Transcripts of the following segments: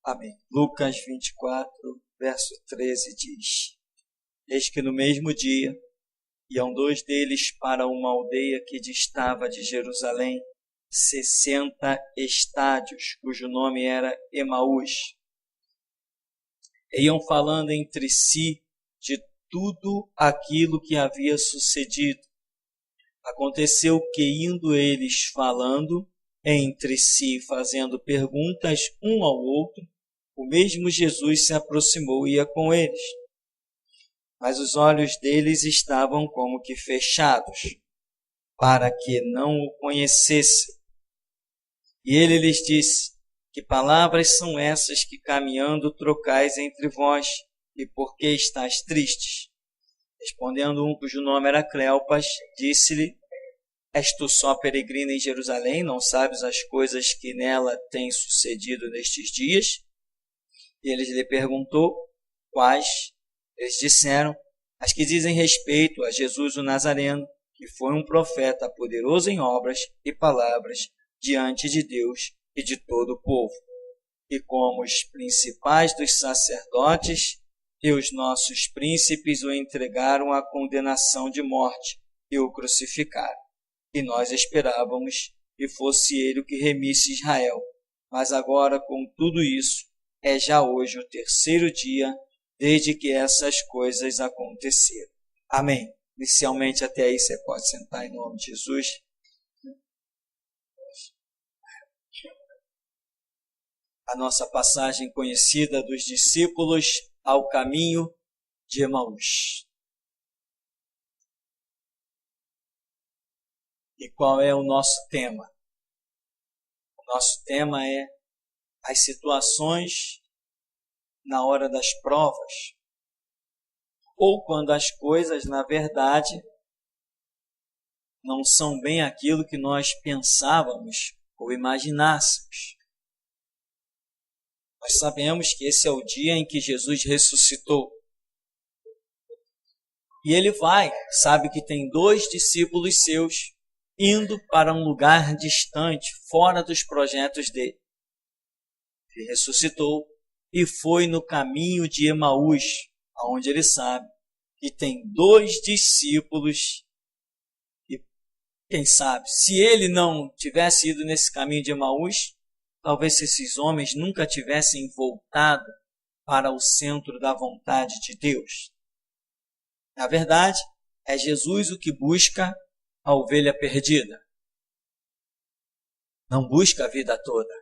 Amém. Lucas 24, verso 13 diz: Eis que no mesmo dia iam dois deles para uma aldeia que distava de Jerusalém 60 estádios, cujo nome era Emaús. Iam falando entre si de tudo aquilo que havia sucedido. Aconteceu que, indo eles falando entre si, fazendo perguntas um ao outro, o mesmo Jesus se aproximou e ia com eles. Mas os olhos deles estavam como que fechados, para que não o conhecessem. E ele lhes disse: Que palavras são essas que caminhando trocais entre vós, e por que estáis tristes? Respondendo um cujo nome era Cleopas, disse-lhe: És tu só peregrina em Jerusalém, não sabes as coisas que nela têm sucedido nestes dias? E ele lhe perguntou: Quais? Eles disseram: As que dizem respeito a Jesus o Nazareno, que foi um profeta poderoso em obras e palavras diante de Deus e de todo o povo. E como os principais dos sacerdotes e os nossos príncipes o entregaram à condenação de morte e o crucificaram. E nós esperávamos que fosse ele o que remisse Israel. Mas agora, com tudo isso, é já hoje o terceiro dia desde que essas coisas aconteceram. Amém. Inicialmente, até aí, você pode sentar em nome de Jesus. A nossa passagem conhecida dos discípulos ao caminho de Emaús. E qual é o nosso tema? O nosso tema é as situações na hora das provas, ou quando as coisas, na verdade, não são bem aquilo que nós pensávamos ou imaginássemos. Nós sabemos que esse é o dia em que Jesus ressuscitou. E ele sabe que tem 2 discípulos seus indo para um lugar distante, fora dos projetos dele. Ele ressuscitou e foi no caminho de Emaús, onde ele sabe que tem 2 discípulos. E quem sabe, se ele não tivesse ido nesse caminho de Emaús, talvez esses homens nunca tivessem voltado para o centro da vontade de Deus. Na verdade, é Jesus o que busca a ovelha perdida. Não busca a vida toda,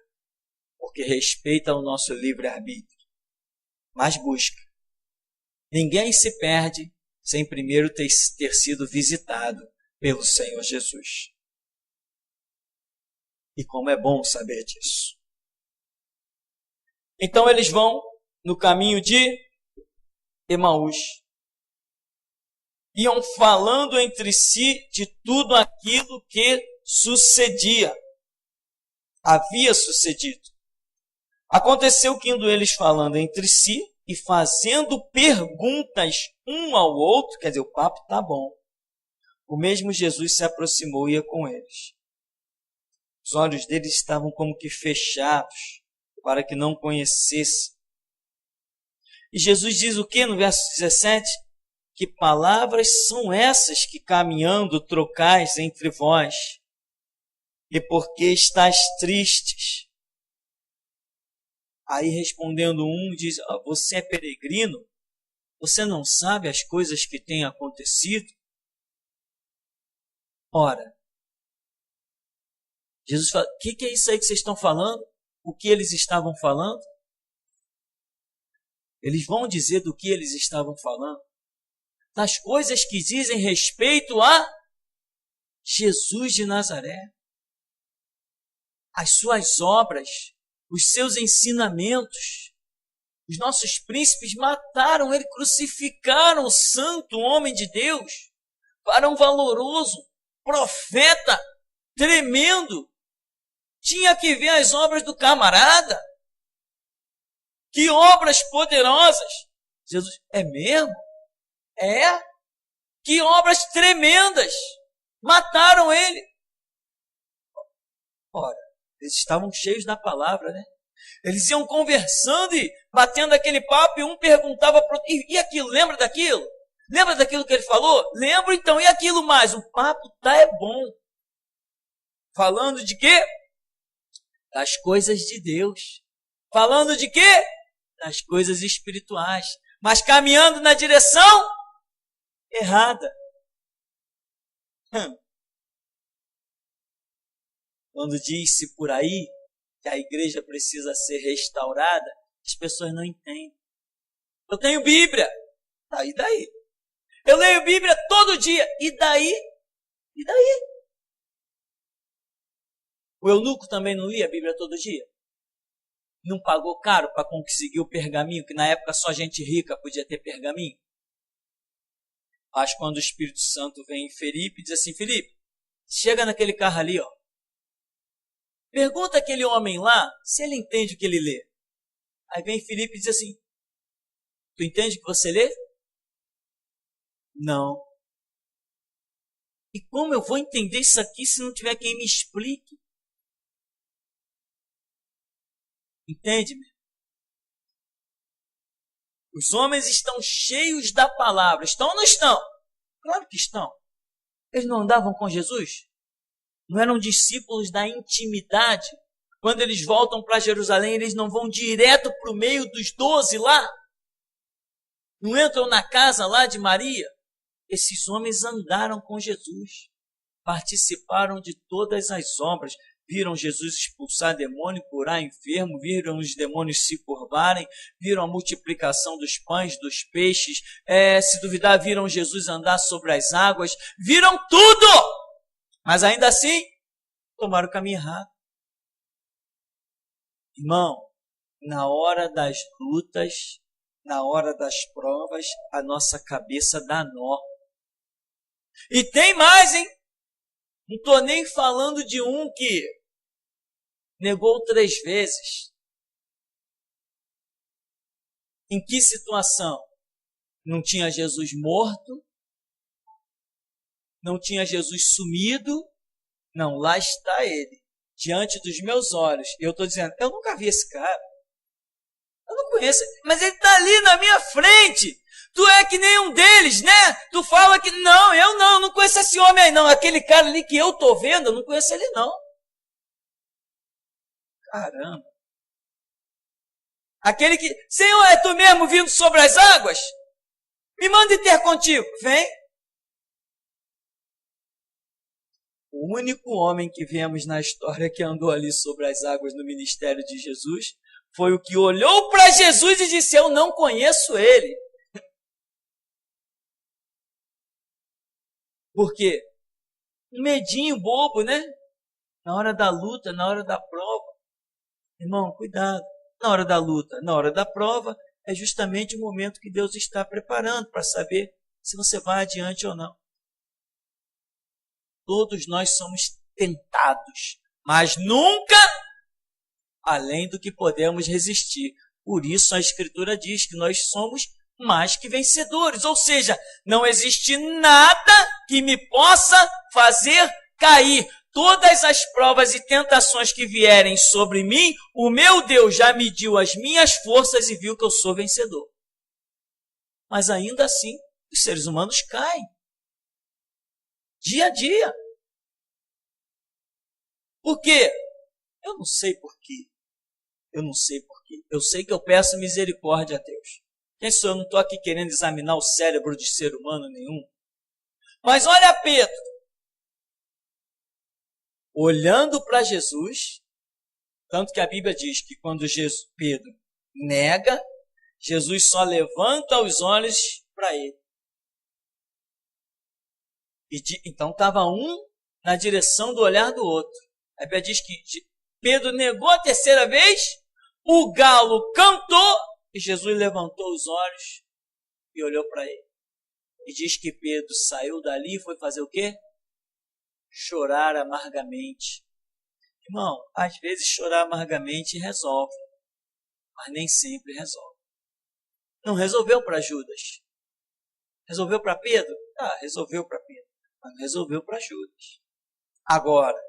porque respeita o nosso livre-arbítrio, mas busca. Ninguém se perde sem primeiro ter sido visitado pelo Senhor Jesus. E como é bom saber disso. Então eles vão no caminho de Emaús. Iam falando entre si de tudo aquilo que havia sucedido. Aconteceu que, indo eles falando entre si e fazendo perguntas um ao outro, quer dizer, o papo está bom, o mesmo Jesus se aproximou e ia com eles. Os olhos deles estavam como que fechados, para que não conhecessem. E Jesus diz o que no verso 17? Que palavras são essas que caminhando trocais entre vós? E por que estáis tristes? Aí respondendo um, diz: Você é peregrino? Você não sabe as coisas que têm acontecido? Ora, Jesus fala: O que é isso aí que vocês estão falando? O que eles estavam falando? Eles vão dizer do que eles estavam falando. Das coisas que dizem respeito a Jesus de Nazaré. As suas obras, os seus ensinamentos. Os nossos príncipes mataram ele, crucificaram o santo homem de Deus para um valoroso profeta tremendo. Tinha que ver as obras do camarada. Que obras poderosas. Jesus, é mesmo? É? Que obras tremendas. Mataram ele. Ora, eles estavam cheios da palavra, né? Eles iam conversando e batendo aquele papo e um perguntava para o outro, e aquilo, lembra daquilo? Lembra daquilo que ele falou? Lembro então, e aquilo mais? O papo é bom. Falando de quê? Das coisas de Deus. Falando de quê? Das coisas espirituais. Mas caminhando na direção errada. Quando diz-se por aí que a igreja precisa ser restaurada, as pessoas não entendem. Eu tenho Bíblia. E daí? Eu leio Bíblia todo dia. E daí? E daí? O eunuco também não lia a Bíblia todo dia? Não pagou caro para conseguir o pergaminho, que na época só gente rica podia ter pergaminho? Mas quando o Espírito Santo vem em Felipe e diz assim, Felipe, chega naquele carro ali, ó. Pergunta aquele homem lá se ele entende o que ele lê. Aí vem Felipe e diz assim, tu entende o que você lê? Não. E como eu vou entender isso aqui se não tiver quem me explique? Entende-me? Os homens estão cheios da palavra. Estão ou não estão? Claro que estão. Eles não andavam com Jesus? Não eram discípulos da intimidade? Quando eles voltam para Jerusalém, eles não vão direto para o meio dos 12 lá? Não entram na casa lá de Maria? Esses homens andaram com Jesus. Participaram de todas as obras. Viram Jesus expulsar demônio, curar enfermo, viram os demônios se curvarem, viram a multiplicação dos pães, dos peixes, se duvidar, viram Jesus andar sobre as águas, viram tudo! Mas ainda assim, tomaram o caminho errado. Irmão, na hora das lutas, na hora das provas, a nossa cabeça dá nó. E tem mais, hein? Não estou nem falando de um que negou 3 vezes. Em que situação? Não tinha Jesus morto? Não tinha Jesus sumido? Não, lá está ele, diante dos meus olhos. E eu estou dizendo, eu nunca vi esse cara. Eu não conheço, mas ele está ali na minha frente. Tu é que nem um deles, né? Tu fala que, não, eu não conheço esse homem aí não. Aquele cara ali que eu estou vendo, eu não conheço ele não. Caramba. Aquele que, Senhor, é tu mesmo vindo sobre as águas? Me manda ir ter contigo. Vem. O único homem que vemos na história que andou ali sobre as águas no ministério de Jesus foi o que olhou para Jesus e disse, eu não conheço ele. Por quê? Um medinho bobo, né? Na hora da luta, na hora da prova. Irmão, cuidado. Na hora da luta, na hora da prova, é justamente o momento que Deus está preparando para saber se você vai adiante ou não. Todos nós somos tentados, mas nunca além do que podemos resistir. Por isso a Escritura diz que nós somos mais que vencedores. Ou seja, não existe nada que me possa fazer cair. Todas as provas e tentações que vierem sobre mim, o meu Deus já mediu as minhas forças e viu que eu sou vencedor. Mas ainda assim, os seres humanos caem. Dia a dia. Por quê? Eu não sei por quê. Eu não sei por quê. Eu sei que eu peço misericórdia a Deus. Quem sou eu? Não estou aqui querendo examinar o cérebro de ser humano nenhum. Mas olha Pedro. Olhando para Jesus, tanto que a Bíblia diz que quando Pedro nega, Jesus só levanta os olhos para ele. Então estava um na direção do olhar do outro. A Bíblia diz que Pedro negou a 3ª vez, o galo cantou e Jesus levantou os olhos e olhou para ele. E diz que Pedro saiu dali e foi fazer o quê? Chorar amargamente. Irmão, às vezes chorar amargamente resolve, mas nem sempre resolve. Não resolveu para Judas. Resolveu para Pedro? Resolveu para Pedro, mas não resolveu para Judas. Agora,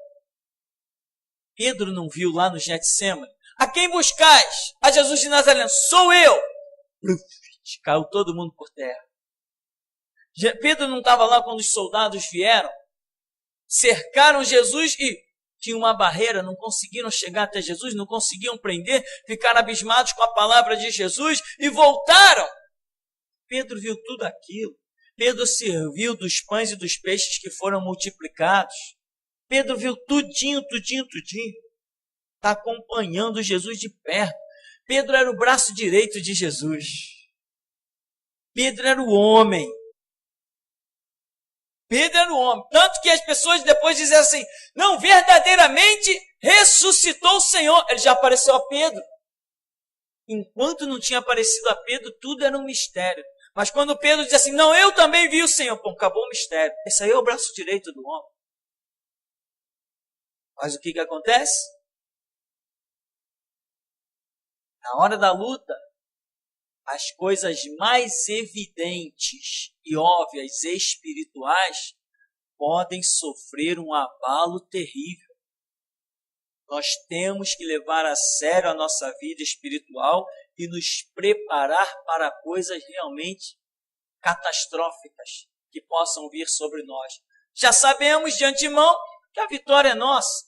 Pedro não viu lá no Getsemane, A quem buscais? A Jesus de Nazaré. Sou eu. Caiu todo mundo por terra. Pedro não estava lá quando os soldados vieram, cercaram Jesus e tinha uma barreira, não conseguiram chegar até Jesus, não conseguiam prender, ficaram abismados com a palavra de Jesus e voltaram. Pedro viu tudo aquilo. Pedro serviu dos pães e dos peixes que foram multiplicados. Pedro viu tudinho. Está acompanhando Jesus de perto. Pedro era o braço direito de Jesus. Pedro era o homem. Pedro era o homem. Tanto que as pessoas depois dizem assim, não, verdadeiramente ressuscitou o Senhor. Ele já apareceu a Pedro. Enquanto não tinha aparecido a Pedro, tudo era um mistério. Mas quando Pedro diz assim, não, eu também vi o Senhor. Pô, acabou o mistério. Esse aí é o braço direito do homem. Mas o que acontece? Na hora da luta, as coisas mais evidentes e óbvias espirituais podem sofrer um abalo terrível. Nós temos que levar a sério a nossa vida espiritual e nos preparar para coisas realmente catastróficas que possam vir sobre nós. Já sabemos de antemão que a vitória é nossa.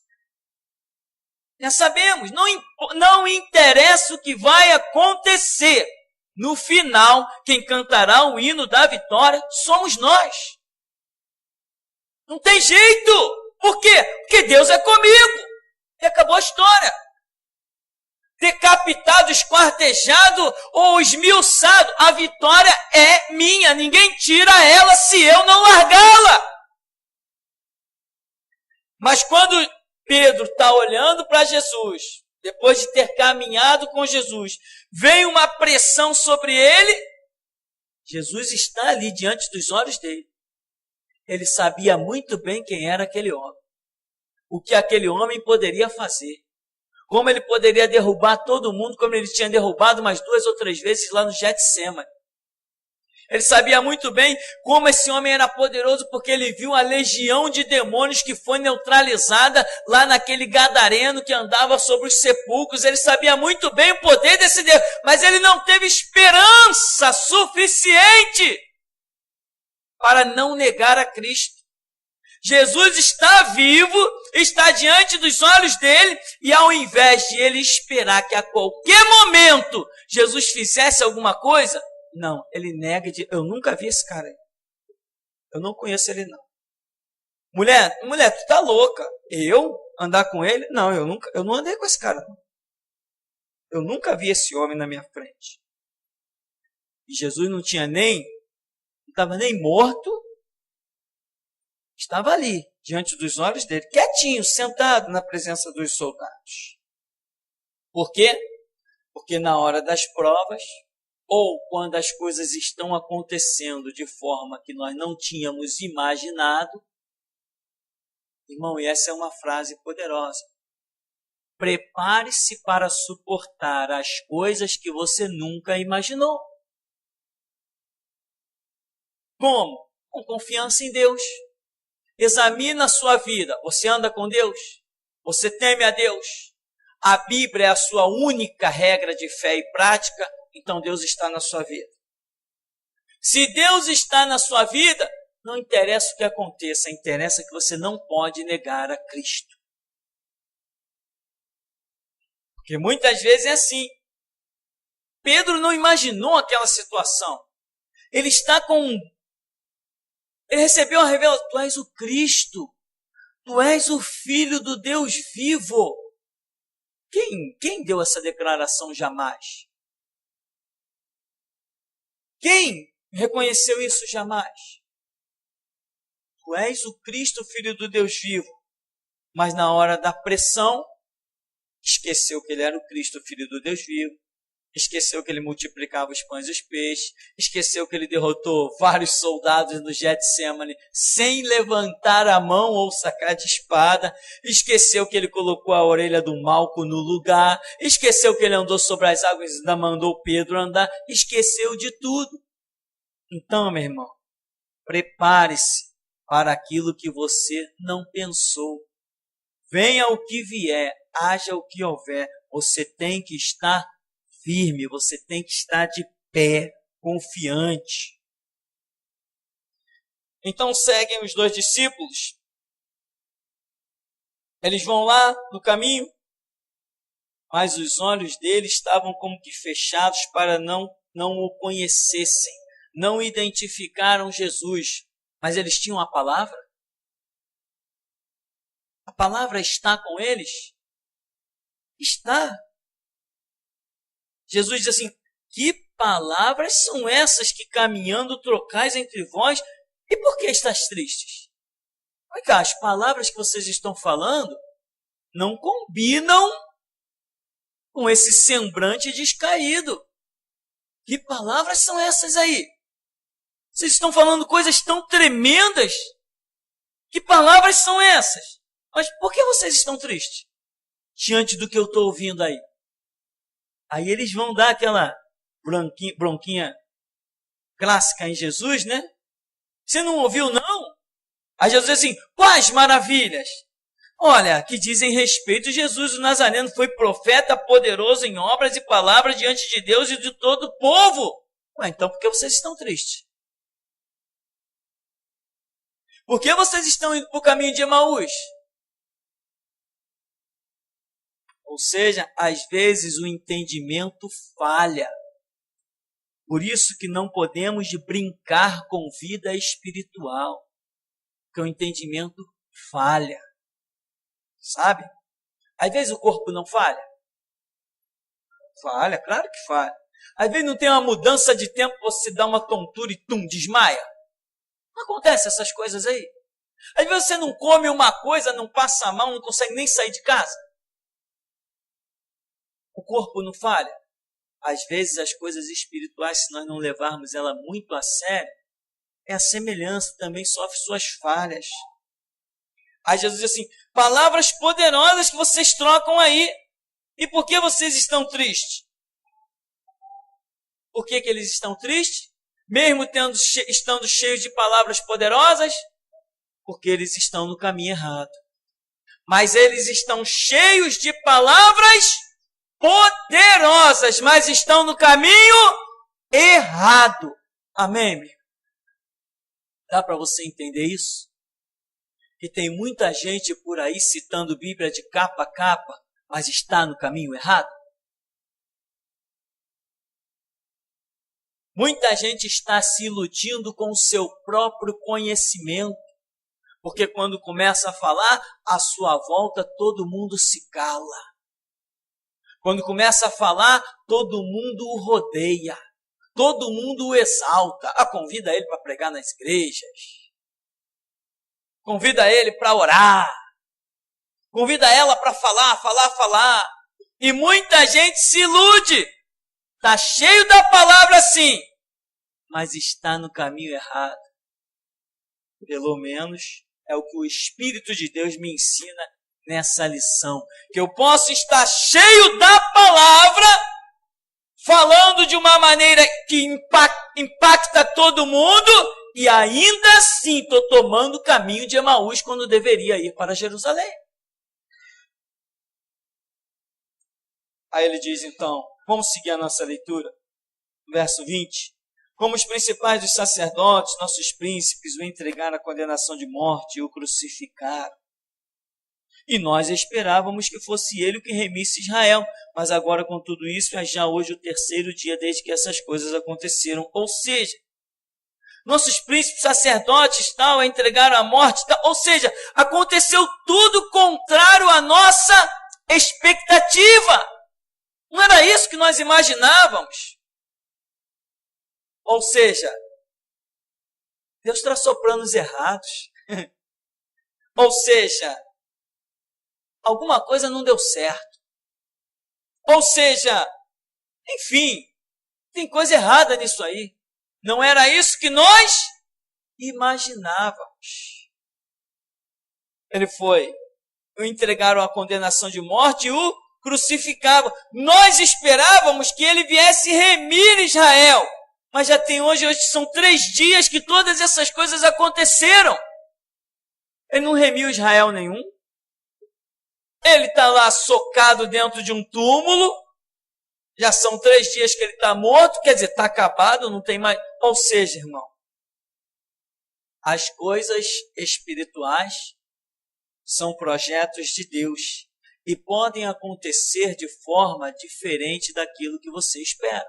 Já sabemos, não interessa o que vai acontecer. No final, quem cantará o hino da vitória somos nós. Não tem jeito. Por quê? Porque Deus é comigo. E acabou a história. Decapitado, esquartejado ou esmiuçado, a vitória é minha. Ninguém tira ela se eu não largá-la. Mas quando Pedro está olhando para Jesus, depois de ter caminhado com Jesus, vem uma pressão sobre ele, Jesus está ali diante dos olhos dele. Ele sabia muito bem quem era aquele homem, o que aquele homem poderia fazer, como ele poderia derrubar todo mundo, como ele tinha derrubado mais 2 ou 3 vezes lá no Getsêmani. Ele sabia muito bem como esse homem era poderoso, porque ele viu a legião de demônios que foi neutralizada lá naquele gadareno que andava sobre os sepulcros. Ele sabia muito bem o poder desse Deus, mas ele não teve esperança suficiente para não negar a Cristo. Jesus está vivo, está diante dos olhos dele, e ao invés de ele esperar que a qualquer momento Jesus fizesse alguma coisa, não, ele nega, eu nunca vi esse cara aí. Eu não conheço ele não. Mulher, tu tá louca. Eu andar com ele? Não, eu não andei com esse cara não. Eu nunca vi esse homem na minha frente. E Jesus não estava nem morto, estava ali, diante dos olhos dele, quietinho, sentado na presença dos soldados. Por quê? Porque na hora das provas, ou quando as coisas estão acontecendo de forma que nós não tínhamos imaginado, irmão, e essa é uma frase poderosa. Prepare-se para suportar as coisas que você nunca imaginou. Como? Com confiança em Deus. Examina a sua vida. Você anda com Deus? Você teme a Deus? A Bíblia é a sua única regra de fé e prática? Então Deus está na sua vida. Se Deus está na sua vida, não interessa o que aconteça, interessa que você não pode negar a Cristo. Porque muitas vezes é assim. Pedro não imaginou aquela situação. Ele recebeu a revelação, tu és o Cristo, tu és o Filho do Deus vivo. Quem deu essa declaração jamais? Quem reconheceu isso jamais? Tu és o Cristo, Filho do Deus vivo. Mas na hora da pressão, esqueceu que ele era o Cristo, Filho do Deus vivo. Esqueceu que ele multiplicava os pães e os peixes. Esqueceu que ele derrotou vários soldados no Getsêmani sem levantar a mão ou sacar de espada. Esqueceu que ele colocou a orelha do Malco no lugar. Esqueceu que ele andou sobre as águas e ainda mandou Pedro andar. Esqueceu de tudo. Então, meu irmão, prepare-se para aquilo que você não pensou. Venha o que vier, haja o que houver, você tem que estar firme, você tem que estar de pé, confiante. Então seguem os 2 discípulos. Eles vão lá no caminho, mas os olhos deles estavam como que fechados para não o conhecessem, não identificaram Jesus, mas eles tinham a palavra? A palavra está com eles? Está. Jesus diz assim, que palavras são essas que caminhando trocais entre vós? E por que estás tristes? Olha cá, as palavras que vocês estão falando não combinam com esse semblante descaído. Que palavras são essas aí? Vocês estão falando coisas tão tremendas. Que palavras são essas? Mas por que vocês estão tristes diante do que eu estou ouvindo aí? Aí eles vão dar aquela bronquinha clássica em Jesus, né? Você não ouviu, não? Aí Jesus diz assim, quais maravilhas? Olha, que dizem respeito, Jesus o Nazareno foi profeta poderoso em obras e palavras diante de Deus e de todo o povo. Ué, então por que vocês estão tristes? Por que vocês estão indo para o caminho de Emaús? Ou seja, às vezes o entendimento falha. Por isso que não podemos brincar com vida espiritual. Porque o entendimento falha. Sabe? Às vezes o corpo não falha. Falha, claro que falha. Às vezes não tem uma mudança de tempo, você dá uma tontura e desmaia. Não acontece essas coisas aí. Às vezes você não come uma coisa, não passa mal, não consegue nem sair de casa. O corpo não falha. Às vezes as coisas espirituais, se nós não levarmos ela muito a sério, é a semelhança, também sofre suas falhas. Aí Jesus diz assim, palavras poderosas que vocês trocam aí. E por que vocês estão tristes? Por que eles estão tristes? Mesmo estando cheios de palavras poderosas? Porque eles estão no caminho errado. Mas eles estão cheios de palavras poderosas, mas estão no caminho errado. Amém, meu? Dá para você entender isso? Que tem muita gente por aí citando Bíblia de capa a capa, mas está no caminho errado? Muita gente está se iludindo com o seu próprio conhecimento, porque quando começa a falar, à sua volta todo mundo se cala. Quando começa a falar, todo mundo o rodeia, todo mundo o exalta. Convida ele para pregar nas igrejas. Convida ele para orar. Convida ela para falar. E muita gente se ilude. Está cheio da palavra sim, mas está no caminho errado. Pelo menos é o que o Espírito de Deus me ensina nessa lição. Que eu posso estar cheio da palavra, falando de uma maneira que impacta todo mundo, e ainda assim estou tomando o caminho de Emaús quando deveria ir para Jerusalém. Aí ele diz então, vamos seguir a nossa leitura. Verso 20. Como os principais dos sacerdotes, nossos príncipes, o entregaram à condenação de morte e o crucificaram. E nós esperávamos que fosse ele o que remisse Israel. Mas agora com tudo isso, é já hoje o 3º dia desde que essas coisas aconteceram. Ou seja, nossos príncipes sacerdotes tal, entregaram à morte tal. Ou seja, aconteceu tudo contrário à nossa expectativa. Não era isso que nós imaginávamos. Ou seja, Deus traçou planos errados. Ou seja, alguma coisa não deu certo. Ou seja, enfim, tem coisa errada nisso aí. Não era isso que nós imaginávamos. Ele foi, o entregaram à condenação de morte e o crucificavam. Nós esperávamos que ele viesse remir Israel. Mas já tem hoje são 3 dias que todas essas coisas aconteceram. Ele não remiu Israel nenhum. Ele está lá socado dentro de um túmulo, já são 3 dias que ele está morto, quer dizer, está acabado, não tem mais. Ou seja, irmão, as coisas espirituais são projetos de Deus e podem acontecer de forma diferente daquilo que você espera.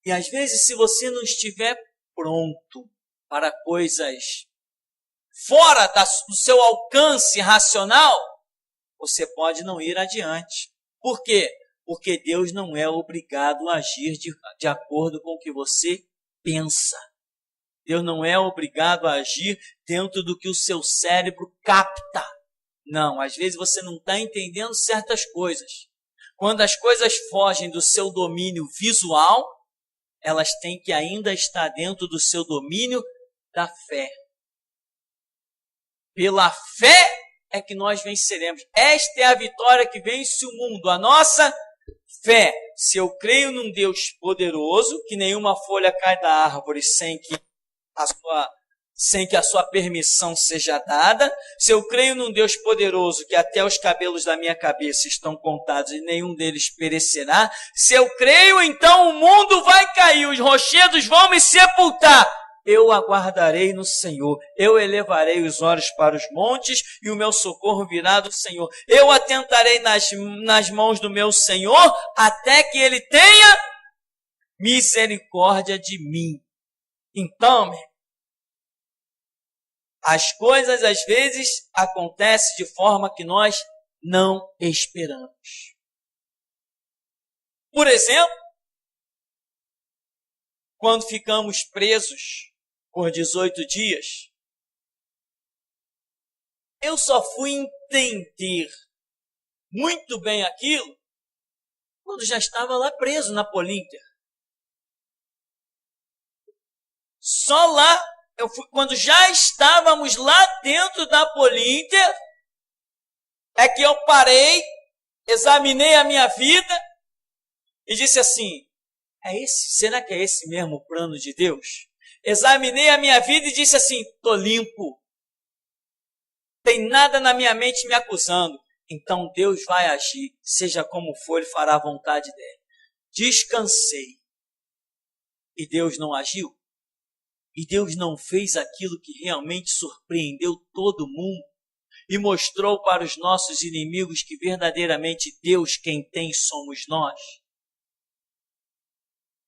E às vezes, se você não estiver pronto para coisas fora do seu alcance racional, você pode não ir adiante. Por quê? Porque Deus não é obrigado a agir de acordo com o que você pensa. Deus não é obrigado a agir dentro do que o seu cérebro capta. Não, às vezes você não está entendendo certas coisas. Quando as coisas fogem do seu domínio visual, elas têm que ainda estar dentro do seu domínio da fé. Pela fé é que nós venceremos. Esta é a vitória que vence o mundo, a nossa fé. Se eu creio num Deus poderoso, que nenhuma folha cai da árvore sem que a sua permissão seja dada, se eu creio num Deus poderoso, que até os cabelos da minha cabeça estão contados e nenhum deles perecerá, se eu creio, então o mundo vai cair, os rochedos vão me sepultar. Eu aguardarei no Senhor, eu elevarei os olhos para os montes e o meu socorro virá do Senhor. Eu atentarei nas mãos do meu Senhor até que Ele tenha misericórdia de mim. Então, as coisas às vezes acontecem de forma que nós não esperamos. Por exemplo, quando ficamos presos por 18 dias, eu só fui entender muito bem aquilo quando já estava lá preso na Polínter. Só lá, quando já estávamos lá dentro da Polínter, é que eu parei, examinei a minha vida e disse assim, será que é esse mesmo o plano de Deus? Examinei a minha vida e disse assim, estou limpo. Tem nada na minha mente me acusando. Então Deus vai agir, seja como for, Ele fará a vontade dele. Descansei. E Deus não agiu? E Deus não fez aquilo que realmente surpreendeu todo mundo e mostrou para os nossos inimigos que verdadeiramente Deus quem tem somos nós?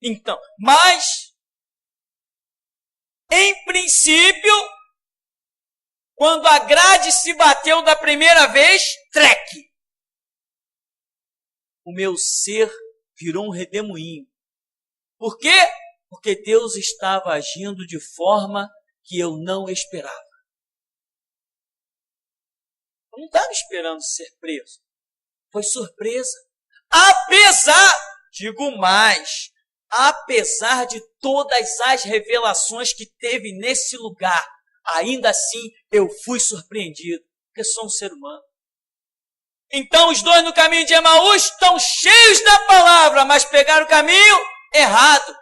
Então, mas, em princípio, quando a grade se bateu da primeira vez, treque! O meu ser virou um redemoinho. Por quê? Porque Deus estava agindo de forma que eu não esperava. Eu não estava esperando ser preso. Foi surpresa. Apesar de todas as revelações que teve nesse lugar, ainda assim eu fui surpreendido, porque sou um ser humano. Então os dois no caminho de Emaús estão cheios da palavra, mas pegaram o caminho errado.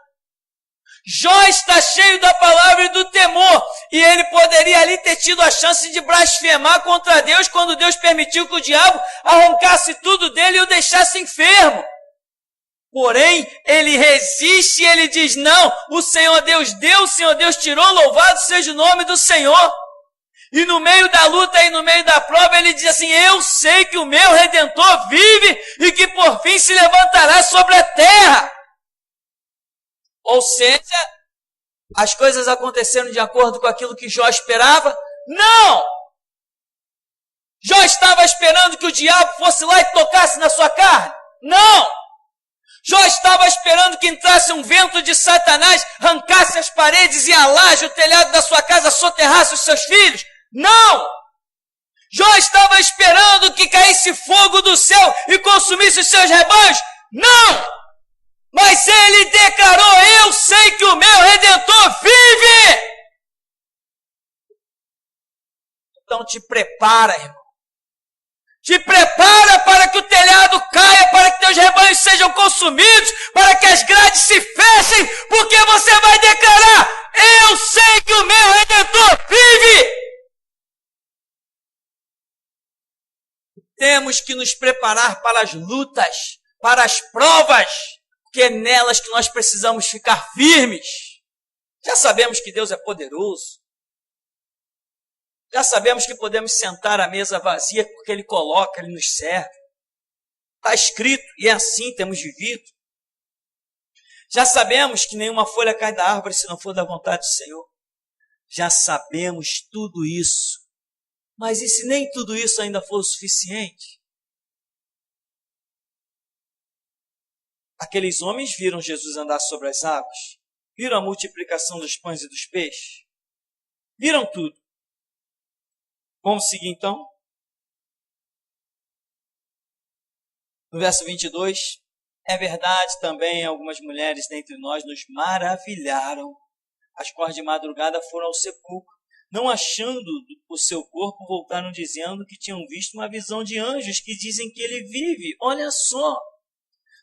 Jó está cheio da palavra e do temor, e ele poderia ali ter tido a chance de blasfemar contra Deus quando Deus permitiu que o diabo arrancasse tudo dele e o deixasse enfermo. Porém, ele resiste e ele diz, não, o Senhor Deus deu, o Senhor Deus tirou, louvado seja o nome do Senhor. E no meio da luta e no meio da prova, ele diz assim, eu sei que o meu Redentor vive e que por fim se levantará sobre a terra. Ou seja, as coisas aconteceram de acordo com aquilo que Jó esperava? Não! Jó estava esperando que o diabo fosse lá e tocasse na sua carne? Não! Jó estava esperando que entrasse um vento de Satanás, arrancasse as paredes e a laje, o telhado da sua casa, soterrasse os seus filhos? Não! Jó estava esperando que caísse fogo do céu e consumisse os seus rebanhos? Não! Mas ele declarou, eu sei que o meu Redentor vive! Então te prepara, irmão. Te prepara para que o telhado caia, para que teus rebanhos sejam consumidos, para que as grades se fechem, porque você vai declarar, eu sei que o meu Redentor vive! temos que nos preparar para as lutas, para as provas, porque é nelas que nós precisamos ficar firmes. Já sabemos que Deus é poderoso. Já sabemos que podemos sentar à mesa vazia porque Ele coloca, Ele nos serve. Está escrito e é assim temos vivido. Já sabemos que nenhuma folha cai da árvore se não for da vontade do Senhor. Já sabemos tudo isso. Mas e se nem tudo isso ainda for o suficiente? Aqueles homens viram Jesus andar sobre as águas. Viram a multiplicação dos pães e dos peixes. Viram tudo. Vamos seguir então? No verso 22, é verdade também, algumas mulheres dentre nós nos maravilharam, as quais de madrugada foram ao sepulcro, não achando o seu corpo, voltaram dizendo que tinham visto uma visão de anjos que dizem que ele vive. Olha só!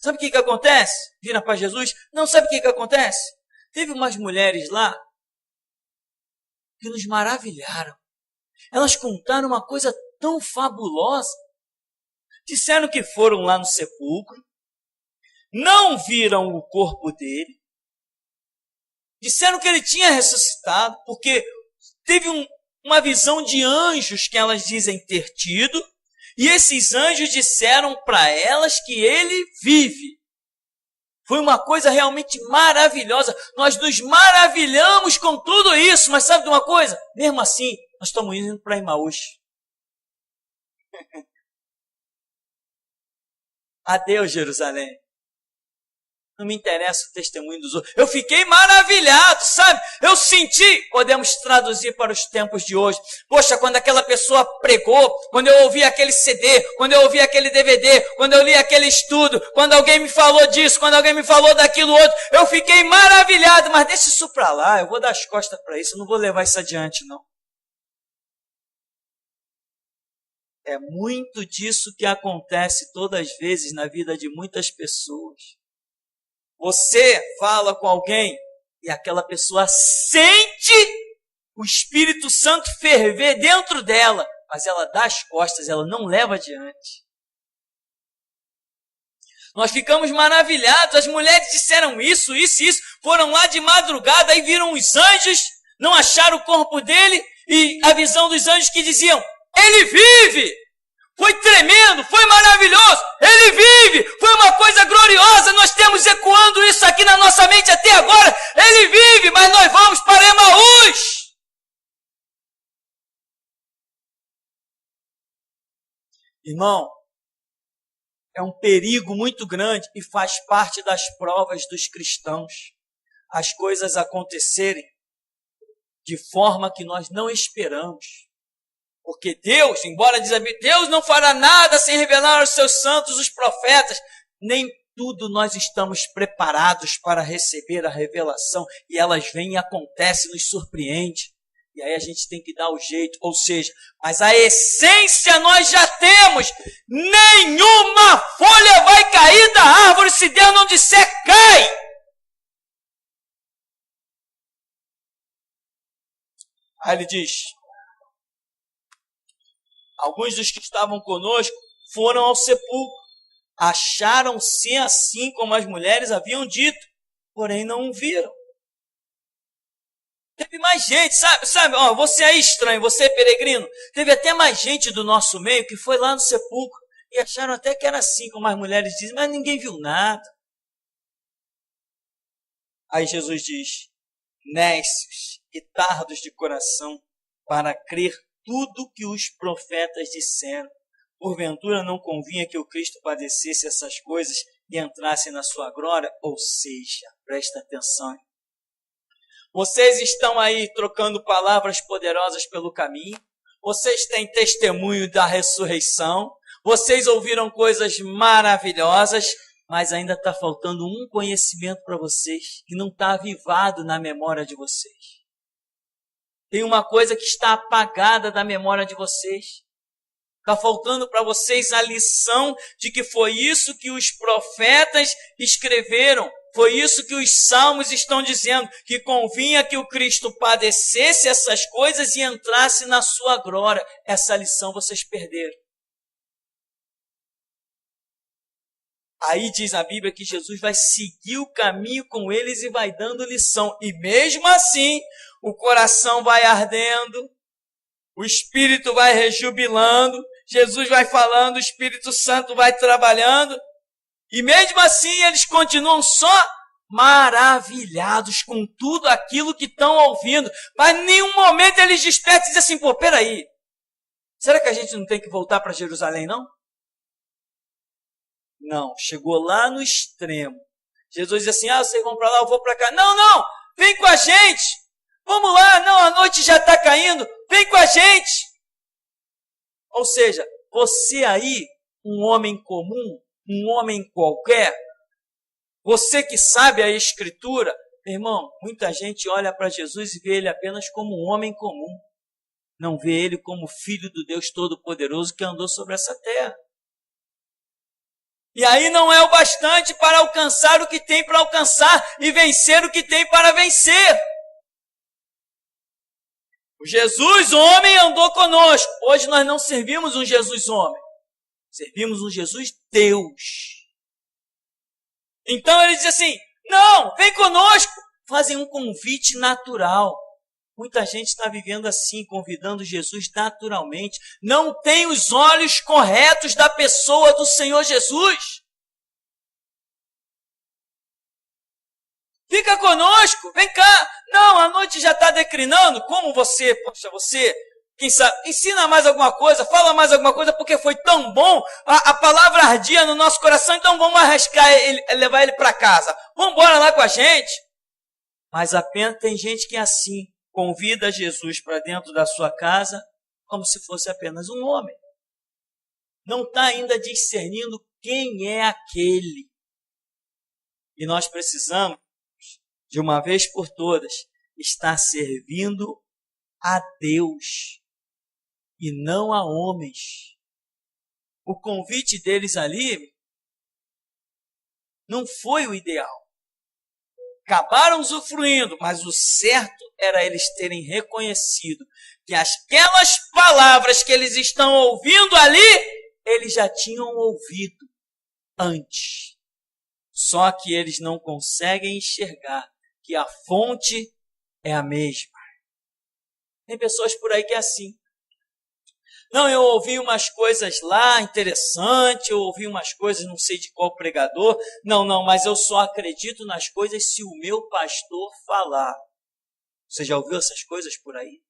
Sabe o que acontece? Vira para Jesus? Não, sabe o que acontece? Teve umas mulheres lá que nos maravilharam. Elas contaram uma coisa tão fabulosa. Disseram que foram lá no sepulcro, não viram o corpo dele, disseram que ele tinha ressuscitado, porque teve uma visão de anjos que elas dizem ter tido, e esses anjos disseram para elas que ele vive. Foi uma coisa realmente maravilhosa. Nós nos maravilhamos com tudo isso, mas sabe de uma coisa? Mesmo assim, nós estamos indo para Emaús. Adeus, Jerusalém. Não me interessa o testemunho dos outros. Eu fiquei maravilhado, sabe? Eu senti, podemos traduzir para os tempos de hoje. Poxa, quando aquela pessoa pregou, quando eu ouvi aquele CD, quando eu ouvi aquele DVD, quando eu li aquele estudo, quando alguém me falou disso, quando alguém me falou daquilo outro, eu fiquei maravilhado, mas deixa isso para lá, eu vou dar as costas para isso, eu não vou levar isso adiante, não. É muito disso que acontece todas as vezes na vida de muitas pessoas. Você fala com alguém e aquela pessoa sente o Espírito Santo ferver dentro dela, mas ela dá as costas, ela não leva adiante. Nós ficamos maravilhados, as mulheres disseram isso, foram lá de madrugada e viram os anjos, não acharam o corpo dele e a visão dos anjos que diziam, ele vive! Foi tremendo, foi maravilhoso, ele vive, foi uma coisa gloriosa, nós temos ecoando isso aqui na nossa mente até agora, ele vive, mas nós vamos para Emaús. Irmão, é um perigo muito grande e faz parte das provas dos cristãos, as coisas acontecerem de forma que nós não esperamos. Porque Deus, embora diz a Bíblia, Deus não fará nada sem revelar aos seus santos, os profetas. Nem tudo nós estamos preparados para receber a revelação. E elas vêm e acontecem, nos surpreende. E aí a gente tem que dar o jeito. Ou seja, mas a essência nós já temos. Nenhuma folha vai cair da árvore se Deus não disser cai. Aí ele diz... Alguns dos que estavam conosco foram ao sepulcro, acharam-se assim como as mulheres haviam dito, porém não o viram. Teve mais gente, sabe? Ó, você é estranho, você é peregrino. Teve até mais gente do nosso meio que foi lá no sepulcro e acharam até que era assim como as mulheres dizem, mas ninguém viu nada. Aí Jesus diz, nécios e tardos de coração para crer tudo que os profetas disseram. Porventura não convinha que o Cristo padecesse essas coisas e entrasse na sua glória? Ou seja, presta atenção. Vocês estão aí trocando palavras poderosas pelo caminho. Vocês têm testemunho da ressurreição. Vocês ouviram coisas maravilhosas, mas ainda está faltando um conhecimento para vocês que não está avivado na memória de vocês. Tem uma coisa que está apagada da memória de vocês. Está faltando para vocês a lição de que foi isso que os profetas escreveram. Foi isso que os salmos estão dizendo. Que convinha que o Cristo padecesse essas coisas e entrasse na sua glória. Essa lição vocês perderam. Aí diz a Bíblia que Jesus vai seguir o caminho com eles e vai dando lição. E mesmo assim, o coração vai ardendo, o Espírito vai rejubilando, Jesus vai falando, o Espírito Santo vai trabalhando. E mesmo assim, eles continuam só maravilhados com tudo aquilo que estão ouvindo. Mas em nenhum momento eles despertam e dizem assim, pô, peraí, será que a gente não tem que voltar para Jerusalém, não? Não, chegou lá no extremo. Jesus diz assim, vocês vão para lá, eu vou para cá. Não, vem com a gente. Vamos lá, não, a noite já está caindo. Vem com a gente. Ou seja, você aí, um homem comum, um homem qualquer, você que sabe a Escritura, irmão, muita gente olha para Jesus e vê ele apenas como um homem comum. Não vê ele como filho do Deus Todo-Poderoso que andou sobre essa terra. E aí não é o bastante para alcançar o que tem para alcançar e vencer o que tem para vencer. O Jesus homem andou conosco. Hoje nós não servimos um Jesus homem. Servimos um Jesus Deus. Então ele diz assim, não, vem conosco. Fazem um convite natural. Muita gente está vivendo assim, convidando Jesus naturalmente. Não tem os olhos corretos da pessoa do Senhor Jesus. Fica conosco, vem cá. Não, a noite já está declinando. Como você, quem sabe, ensina mais alguma coisa, fala mais alguma coisa, porque foi tão bom. A palavra ardia no nosso coração, então vamos arriscar ele, levar ele para casa. Vamos embora lá com a gente. Mas apenas tem gente que é assim. Convida Jesus para dentro da sua casa como se fosse apenas um homem. Não está ainda discernindo quem é aquele. E nós precisamos, de uma vez por todas, estar servindo a Deus e não a homens. O convite deles ali não foi o ideal. Acabaram usufruindo, mas o certo era eles terem reconhecido que aquelas palavras que eles estão ouvindo ali, eles já tinham ouvido antes. Só que eles não conseguem enxergar que a fonte é a mesma. Tem pessoas por aí que é assim. Não, eu ouvi umas coisas lá interessantes, eu ouvi umas coisas, não sei de qual pregador. Não, mas eu só acredito nas coisas se o meu pastor falar. Você já ouviu essas coisas por aí?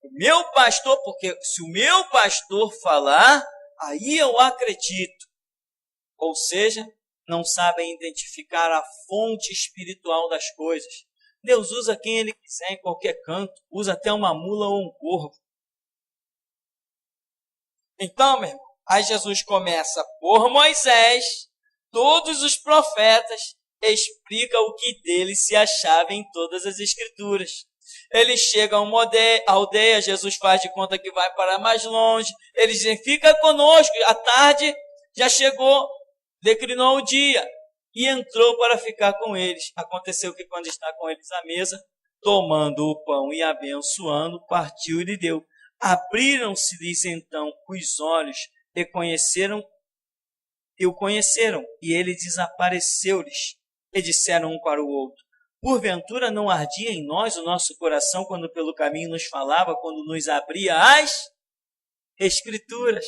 O meu pastor, porque se o meu pastor falar, aí eu acredito. Ou seja, não sabem identificar a fonte espiritual das coisas. Deus usa quem Ele quiser em qualquer canto, usa até uma mula ou um corvo. Então, meu irmão, aí Jesus começa por Moisés, todos os profetas, explica o que dele se achava em todas as Escrituras. Eles chegam a uma aldeia, Jesus faz de conta que vai para mais longe, eles dizem, fica conosco, a tarde já chegou, declinou o dia, e entrou para ficar com eles. Aconteceu que quando está com eles à mesa, tomando o pão e abençoando, partiu e lhe deu. Abriram-se-lhes então os olhos e o conheceram, e ele desapareceu-lhes, e disseram um para o outro, porventura não ardia em nós o nosso coração quando pelo caminho nos falava, quando nos abria as Escrituras?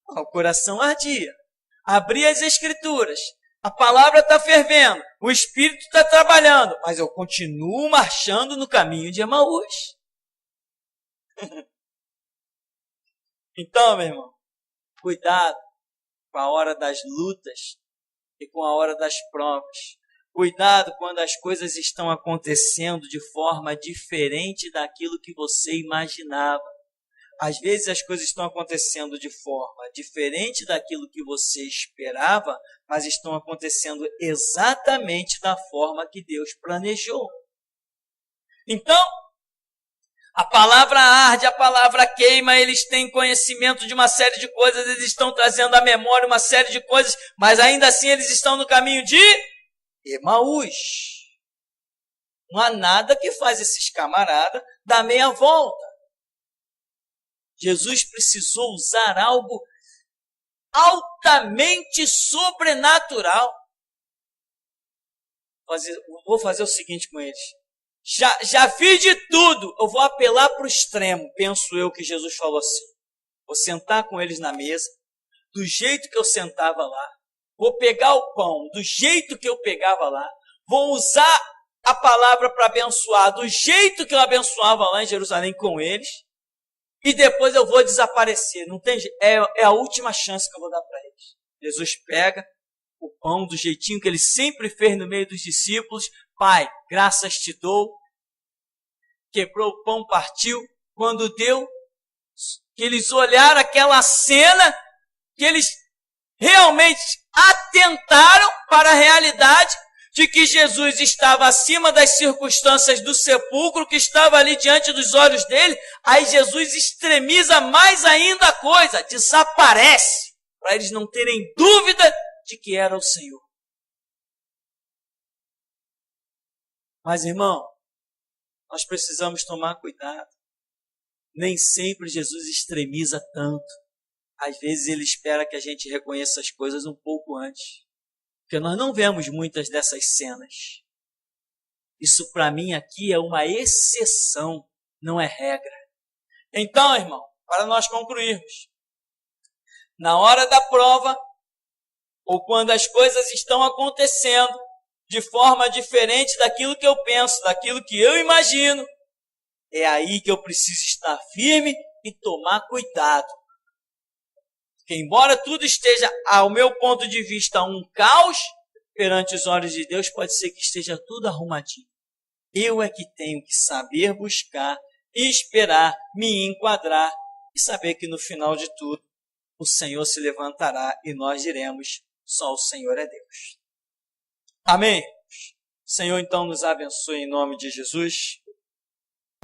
O coração ardia, abria as Escrituras, a palavra está fervendo, o Espírito está trabalhando, mas eu continuo marchando no caminho de Emaús. Então, meu irmão, cuidado com a hora das lutas e com a hora das provas. Cuidado quando as coisas estão acontecendo de forma diferente daquilo que você imaginava. Às vezes as coisas estão acontecendo de forma diferente daquilo que você esperava, mas estão acontecendo exatamente da forma que Deus planejou. Então, a palavra arde, a palavra queima, eles têm conhecimento de uma série de coisas, eles estão trazendo à memória uma série de coisas, mas ainda assim eles estão no caminho de Emaús. Não há nada que faz esses camaradas dar meia volta. Jesus precisou usar algo altamente sobrenatural. Vou fazer o seguinte com eles. Já fiz de tudo. Eu vou apelar para o extremo. Penso eu que Jesus falou assim. Vou sentar com eles na mesa, do jeito que eu sentava lá. Vou pegar o pão do jeito que eu pegava lá. Vou usar a palavra para abençoar do jeito que eu abençoava lá em Jerusalém com eles. E depois eu vou desaparecer. Não tem jeito. É a última chance que eu vou dar para eles. Jesus pega o pão do jeitinho que ele sempre fez no meio dos discípulos. Pai, graças te dou. Quebrou o pão, partiu. Quando deu, que eles olharam aquela cena, que eles realmente atentaram para a realidade de que Jesus estava acima das circunstâncias do sepulcro, que estava ali diante dos olhos dele. Aí Jesus extremiza mais ainda a coisa, desaparece, para eles não terem dúvida de que era o Senhor. Mas, irmão, nós precisamos tomar cuidado. Nem sempre Jesus extremiza tanto. Às vezes ele espera que a gente reconheça as coisas um pouco antes. Porque nós não vemos muitas dessas cenas. Isso para mim aqui é uma exceção, não é regra. Então, irmão, para nós concluirmos, na hora da prova, ou quando as coisas estão acontecendo de forma diferente daquilo que eu penso, daquilo que eu imagino, é aí que eu preciso estar firme e tomar cuidado. Porque embora tudo esteja, ao meu ponto de vista, um caos, perante os olhos de Deus, pode ser que esteja tudo arrumadinho. Eu é que tenho que saber buscar, esperar, me enquadrar e saber que no final de tudo, o Senhor se levantará e nós diremos, só o Senhor é Deus. Amém? O Senhor então nos abençoe em nome de Jesus.